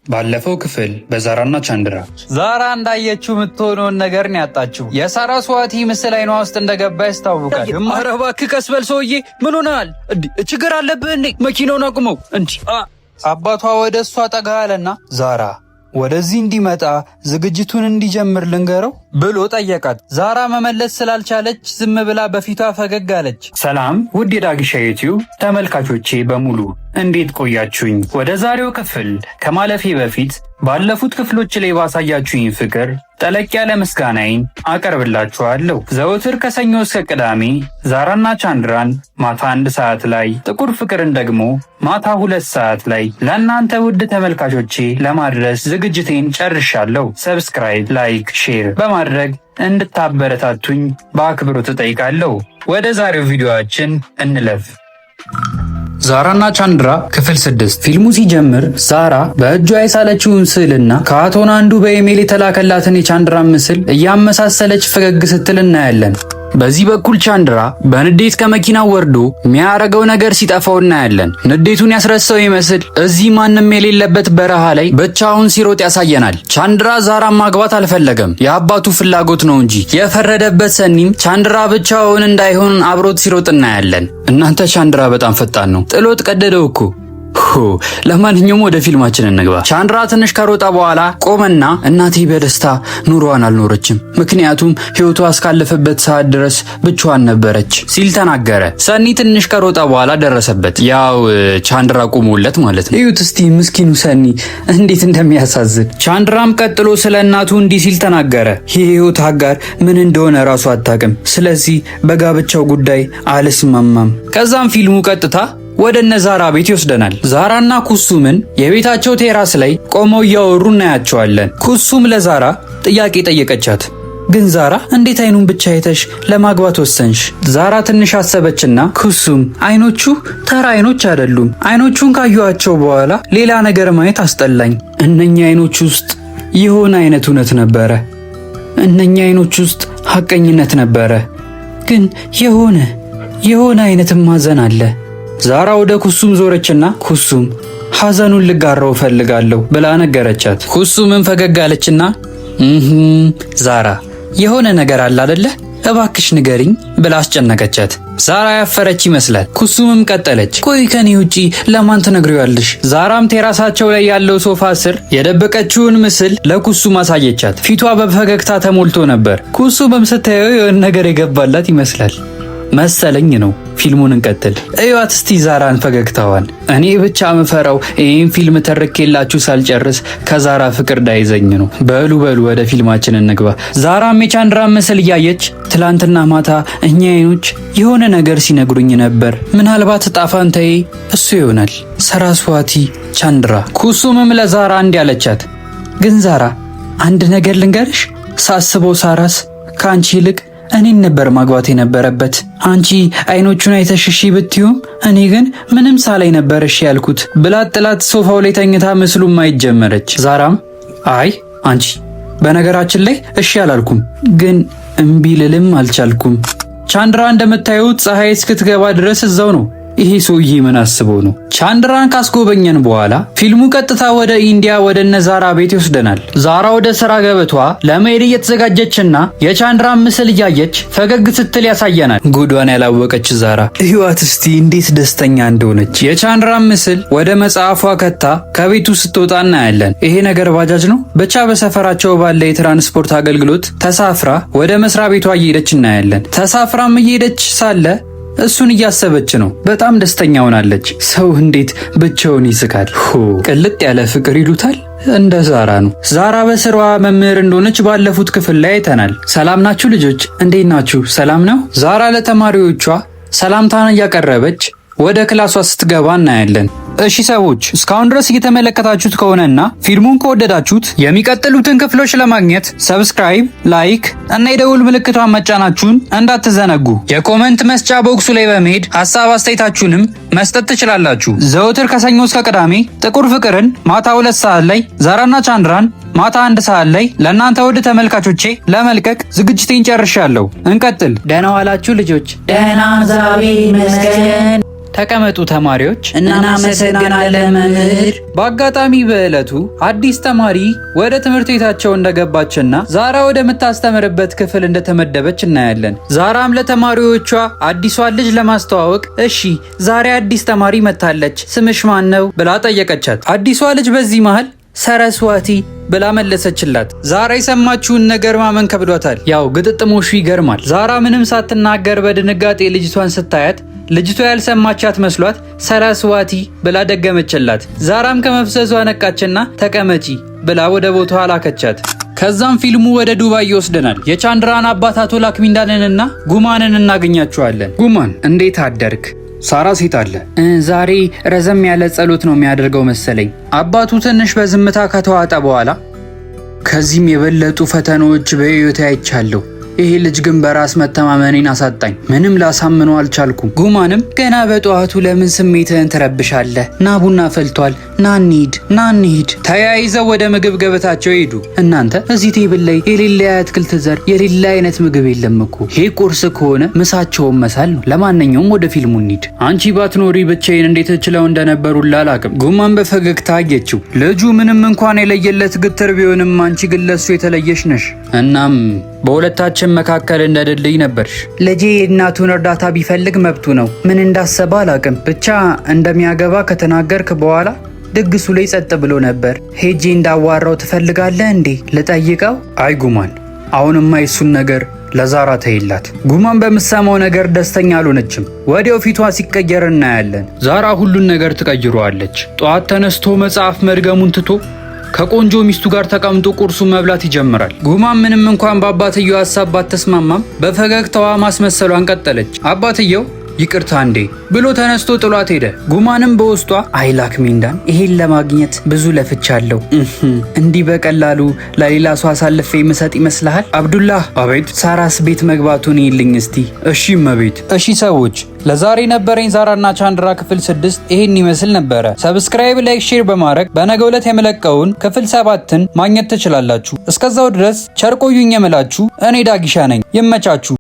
ባለፈው ክፍል በዛራና ቻንድራ ዛራ እንዳየችው የምትሆነውን ነገር ነው ያጣችው። የሳራስዋቲ ምስል አይኗ ውስጥ እንደገባ ያስታውቃል። ኧረ እባክህ ቀስ በል ሰውዬ፣ ምን ሆነሃል? ችግር አለብህ እንዴ? መኪናውን አቁመው እንጂ። አባቷ ወደ እሷ ጠጋ ያለና ዛራ ወደዚህ እንዲመጣ ዝግጅቱን እንዲጀምር ልንገረው ብሎ ጠየቃት። ዛራ መመለስ ስላልቻለች ዝም ብላ በፊቷ ፈገግ አለች። ሰላም ውድ የዳግሻ ዩቲዩብ ተመልካቾቼ በሙሉ እንዴት ቆያችሁኝ? ወደ ዛሬው ክፍል ከማለፌ በፊት ባለፉት ክፍሎች ላይ ባሳያችሁኝ ፍቅር ጠለቅ ያለ ምስጋናዬን አቀርብላችኋለሁ። ዘወትር ከሰኞ እስከ ቅዳሜ ዛራና ቻንድራን ማታ 1 ሰዓት ላይ፣ ጥቁር ፍቅርን ደግሞ ማታ 2 ሰዓት ላይ ለእናንተ ውድ ተመልካቾቼ ለማድረስ ዝግጅቴን ጨርሻለሁ። ሰብስክራይብ፣ ላይክ፣ ሼር በማድረግ እንድታበረታቱኝ በአክብሮት እጠይቃለሁ። ወደ ዛሬው ቪዲዮአችን እንለፍ። ዛራና ቻንድራ ክፍል 6። ፊልሙ ሲጀምር ዛራ በእጇ የሳለችውን ስዕልና ከአቶን አንዱ በኢሜል የተላከላትን የቻንድራን ምስል እያመሳሰለች ፈገግ ስትል እናያለን። በዚህ በኩል ቻንድራ በንዴት ከመኪናው ወርዶ የሚያረገው ነገር ሲጠፋው እናያለን። ንዴቱን ያስረሳው ይመስል እዚህ ማንም የሌለበት በረሃ ላይ ብቻውን ሲሮጥ ያሳየናል። ቻንድራ ዛራን ማግባት አልፈለገም፣ የአባቱ ፍላጎት ነው እንጂ። የፈረደበት ሰኒም ቻንድራ ብቻውን እንዳይሆን አብሮት ሲሮጥ እናያለን። እናንተ ቻንድራ በጣም ፈጣን ነው፣ ጥሎት ቀደደው እኮ። ለማንኛውም ወደ ፊልማችን እንግባ። ቻንድራ ትንሽ ከሮጣ በኋላ ቆመና እናቴ በደስታ ኑሮዋን አልኖረችም፣ ምክንያቱም ህይወቷ እስካለፈበት ሰዓት ድረስ ብቻዋን ነበረች ሲል ተናገረ። ሰኒ ትንሽ ከሮጣ በኋላ ደረሰበት። ያው ቻንድራ ቆሞለት ማለት ነው። እዩት እስቲ ምስኪኑ ሰኒ እንዴት እንደሚያሳዝን። ቻንድራም ቀጥሎ ስለ እናቱ እንዲህ ሲል ተናገረ። የህይወት አጋር ምን እንደሆነ ራሱ አታውቅም፣ ስለዚህ በጋብቻው ጉዳይ አልስማማም። ከዛም ፊልሙ ቀጥታ ወደ ዛራ ቤት ይወስደናል። ዛራና ኩሱምን የቤታቸው ቴራስ ላይ ቆመው እያወሩ እናያቸዋለን። ኩሱም ለዛራ ጥያቄ ጠየቀቻት። ግን ዛራ እንዴት አይኑን ብቻ አይተሽ ለማግባት ወሰንሽ? ዛራ ትንሽ አሰበችና ኩሱም አይኖቹ ተራ አይኖች አይደሉም፣ አይኖቹን ካዩአቸው በኋላ ሌላ ነገር ማየት አስጠላኝ። እነኛ አይኖች ውስጥ የሆነ አይነት እውነት ነበረ፣ እነኛ አይኖች ውስጥ ሐቀኝነት ነበረ፣ ግን የሆነ አይነት ማዘን አለ። ዛራ ወደ ኩሱም ዞረችና ኩሱም ሐዘኑን ልጋራው ፈልጋለሁ ብላ ነገረቻት። ኩሱምን ፈገግ አለችና ዛራ የሆነ ነገር አለ አይደለ? እባክሽ ንገሪኝ ብላ አስጨነቀቻት። ዛራ ያፈረች ይመስላል። ኩሱምም ቀጠለች፣ ቆይ ከኔ ውጪ ለማን ትነግሪዋለሽ? ዛራም ቴራሳቸው ላይ ያለው ሶፋ ስር የደበቀችውን ምስል ለኩሱም አሳየቻት። ፊቷ በፈገግታ ተሞልቶ ነበር። ኩሱምም ስታየው የሆነ ነገር የገባላት ይመስላል መሰለኝ ነው። ፊልሙን እንቀጥል። እዩት እስቲ ዛራን ፈገግታዋን። እኔ ብቻ ምፈራው ይህን ፊልም ተርኬላችሁ ሳልጨርስ ከዛራ ፍቅር ዳይዘኝ ነው። በሉ ወደ ፊልማችን እንግባ። ዛራም የቻንድራን ምስል እያየች ትላንትና ማታ እኛ አይኖች የሆነ ነገር ሲነግሩኝ ነበር፣ ምናልባት ዕጣ ፈንታዬ እሱ ይሆናል። ሳራስዋቲ ቻንድራ። ኩሱምም ለዛራ እንዲህ አለቻት፣ ግን ዛራ አንድ ነገር ልንገርሽ፣ ሳስበው ሳራስ ከአንቺ ይልቅ እኔን ነበር ማግባት የነበረበት። አንቺ አይኖቹን አይተሽ እሺ ብትዩም እኔ ግን ምንም ሳላይ ነበር እሺ ያልኩት ብላት ጥላት ሶፋው ላይ ተኝታ ምስሉን ማየት ጀመረች። ዛራም አይ አንቺ በነገራችን ላይ እሺ አላልኩም፣ ግን እምቢ ልልም አልቻልኩም። ቻንድራ እንደምታዩት ፀሐይ እስክትገባ ድረስ እዛው ነው። ይሄ ሰውዬ ምን አስበው ነው? ቻንድራን ካስጎበኘን በኋላ ፊልሙ ቀጥታ ወደ ኢንዲያ ወደ ዛራ ቤት ይወስደናል። ዛራ ወደ ስራ ገበቷ ለመሄድ እየተዘጋጀችና የቻንድራን ምስል እያየች ፈገግ ስትል ያሳየናል። ጉዷን ያላወቀች ዛራ እዩዋት እስቲ እንዴት ደስተኛ እንደሆነች። የቻንድራን ምስል ወደ መጽሐፏ ከታ ከቤቱ ስትወጣ እናያለን። ይሄ ነገር ባጃጅ ነው ብቻ በሰፈራቸው ባለ የትራንስፖርት አገልግሎት ተሳፍራ ወደ መስሪያ ቤቷ እየሄደች እናያለን። ተሳፍራም እየሄደች ሳለ እሱን እያሰበች ነው። በጣም ደስተኛ ሆናለች። ሰው እንዴት ብቻውን ይስቃል? ቅልጥ ያለ ፍቅር ይሉታል። እንደ ዛራ ነው። ዛራ በስሯ መምህር እንደሆነች ባለፉት ክፍል ላይ አይተናል። ሰላም ናችሁ ልጆች? እንዴት ናችሁ? ሰላም ነው። ዛራ ለተማሪዎቿ ሰላምታን እያቀረበች ወደ ክላሷ ስትገባ እናያለን። እሺ ሰዎች እስካሁን ድረስ እየተመለከታችሁት ከሆነና ፊልሙን ከወደዳችሁት የሚቀጥሉትን ክፍሎች ለማግኘት ሰብስክራይብ፣ ላይክ እና የደውል ምልክቷን መጫናችሁን እንዳትዘነጉ። የኮመንት መስጫ ቦክሱ ላይ በመሄድ ሀሳብ አስተያየታችሁንም መስጠት ትችላላችሁ። ዘወትር ከሰኞ እስከ ቅዳሜ ጥቁር ፍቅርን ማታ 2 ሰዓት ላይ፣ ዛራና ቻንድራን ማታ 1 ሰዓት ላይ ለእናንተ ውድ ተመልካቾቼ ለመልቀቅ ዝግጅቴን ጨርሻለሁ። እንቀጥል። ደህና ዋላችሁ ልጆች? ደህና ዛሬ መስገን ተቀመጡ ተማሪዎች። እናመሰግናለን መምህር። በአጋጣሚ በዕለቱ አዲስ ተማሪ ወደ ትምህርት ቤታቸው እንደገባችና ዛራ ወደምታስተምርበት ክፍል እንደተመደበች እናያለን። ዛራም ለተማሪዎቿ አዲሷን ልጅ ለማስተዋወቅ እሺ ዛሬ አዲስ ተማሪ መታለች፣ ስምሽ ማን ነው ብላ ጠየቀቻት። አዲሷ ልጅ በዚህ መሃል ሰረስዋቲ ብላ መለሰችላት። ዛራ የሰማችውን ነገር ማመን ከብዷታል። ያው ግጥጥሞሹ ይገርማል። ዛራ ምንም ሳትናገር በድንጋጤ ልጅቷን ስታያት ልጅቷ ያልሰማቻት መስሏት ሰረስዋቲ ብላ ደገመችላት። ዛራም ከመፍሰሷ ነቃችና ተቀመጪ ብላ ወደ ቦታዋ ላከቻት። ከዛም ፊልሙ ወደ ዱባይ ይወስደናል። የቻንድራን አባት አቶ ላክሚንዳንንና ጉማንን እናገኛቸዋለን። ጉማን እንዴት አደርክ? ሳራ ሴት አለ። ዛሬ ረዘም ያለ ጸሎት ነው የሚያደርገው መሰለኝ። አባቱ ትንሽ በዝምታ ከተዋጠ በኋላ ከዚህም የበለጡ ፈተናዎች በሕይወቴ አይቻለሁ። ይሄ ልጅ ግን በራስ መተማመኔን አሳጣኝ። ምንም ላሳምነው አልቻልኩም። ጉማንም ገና በጠዋቱ ለምን ስሜትህን ትረብሻለህ? ና ቡና ፈልቷል፣ ና እንሂድ። ተያይዘው ወደ ምግብ ገበታቸው ሄዱ። እናንተ እዚህ ቴብል ላይ የሌለ የአትክልት ዘር የሌለ አይነት ምግብ የለም እኮ። ይሄ ቁርስ ከሆነ ምሳቸውን መሳል ነው። ለማንኛውም ወደ ፊልሙ እንሂድ። አንቺ ባትኖሪ ብቻዬን እንዴት እችለው እንደነበሩ ላላቅም። ጉማን በፈገግታ አየችው። ልጁ ምንም እንኳን የለየለት ግትር ቢሆንም አንቺ ግን ለሱ የተለየሽ ነሽ። እናም በሁለታችን መካከል እንደ ድልድይ ነበርሽ። ልጄ እናቱን እርዳታ ቢፈልግ መብቱ ነው። ምን እንዳሰበ አላቅም። ብቻ እንደሚያገባ ከተናገርክ በኋላ ድግሱ ላይ ጸጥ ብሎ ነበር። ሄጄ እንዳዋራው ትፈልጋለህ እንዴ? ልጠይቀው? አይ ጉማን፣ አሁንማ የሱን ነገር ለዛራ ተይላት። ጉማን በምሰማው ነገር ደስተኛ አልሆነችም። ወዲያው ፊቷ ሲቀየር እናያለን። ዛራ ሁሉን ነገር ትቀይረዋለች። ጠዋት ተነስቶ መጽሐፍ መድገሙን ትቶ ከቆንጆ ሚስቱ ጋር ተቀምጦ ቁርሱን መብላት ይጀምራል። ጉማን ምንም እንኳን በአባትየው ሀሳብ ባትስማማም በፈገግታዋ ማስመሰሏን ቀጠለች። አባትየው ይቅርታ እንዴ ብሎ ተነስቶ ጥሏት ሄደ። ጉማንም በውስጧ አይ ላክሚንዳን ይሄን ለማግኘት ብዙ ለፍቻለሁ። እንዲህ በቀላሉ ለሌላ ሰው አሳልፌ የምሰጥ ይመስልሃል? አብዱላህ። አቤት። ሳራስ ቤት መግባቱን ይልኝ እስቲ። እሺ እመቤት። እሺ ሰዎች፣ ለዛሬ ነበረኝ ዛራና ቻንድራ ክፍል 6 ይሄን ይመስል ነበረ። ሰብስክራይብ፣ ላይክ፣ ሼር በማድረግ በነገው ዕለት የመለቀውን ክፍል 7ን ማግኘት ትችላላችሁ። እስከዛው ድረስ ቸር ቆዩኝ የምላችሁ እኔ ዳጊሻ ነኝ። ይመቻችሁ።